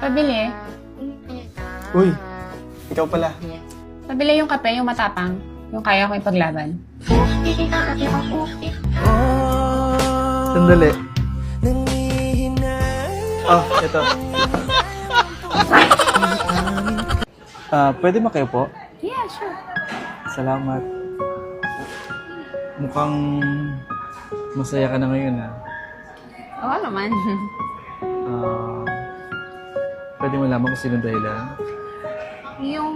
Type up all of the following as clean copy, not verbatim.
Pabili. Uy, ikaw pala. Pabili yung kape, yung matapang. Yung kaya ko ipaglaban. Sandali. Oh, ito. Pwede makayo po? Yeah, sure. Salamat. Mukhang masaya ka na ngayon, ha? Oo naman. Pwede mo lamang kung sino dahilan? Yung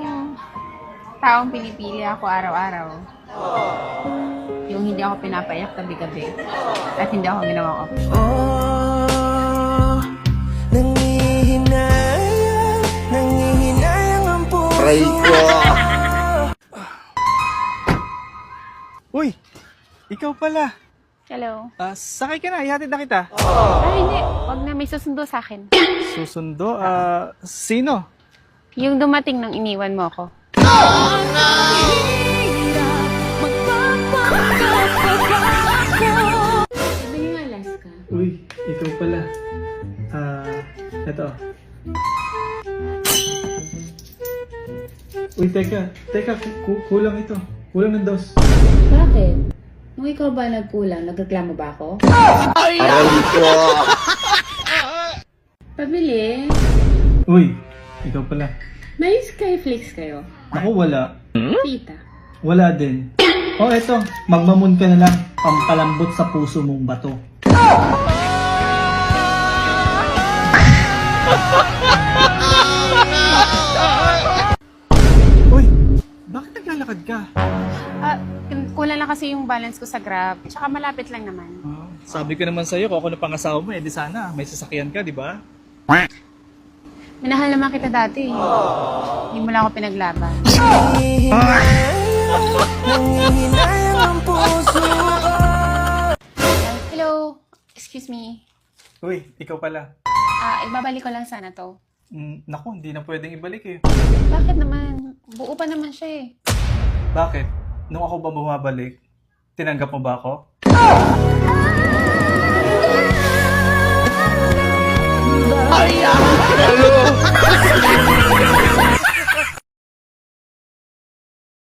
taong pinipili ako araw-araw. Yung hindi ako pinapayak gabi-gabi. At hindi ako ginawang option. Aray ko! Uy! Ikaw pala. Hello. Sakay ka na, ihatid na kita. Ay, hindi. Huwag na, may susundo sa akin. Susundo? Sino? Yung dumating nang iniwan mo ako. Sabi niyo Alaska. Uy, ikaw pala. Ito. Uy, teka, kulang ito. Kulang ng dos. Bakit? Nung ikaw ba nagkulang, nagreklamo ba ako? Aray ko! Pabili. Uy, ikaw pala. May Skyflix kayo? Ako wala. Tita. Wala din. Oh, eto. Magmamon ka na lang. Pampalambot sa puso mong bato. Uy, bakit naglalakad ka? Kulang lang kasi yung balance ko sa Grab. Tsaka malapit lang naman. Sabi ko naman sa'yo, kung ako na pangasawa mo, di sana may sasakyan ka, di ba? Minahal naman kita dati. Hindi mo lang ako pinaglaban. Hello. Excuse me. Uy, ikaw pala. Ibabalik ko lang sana to. Naku, hindi na pwedeng ibalik eh. Bakit naman? Buo pa naman siya eh. Bakit? Nung ako ba bumabalik, tinanggap mo ba ako? Ay,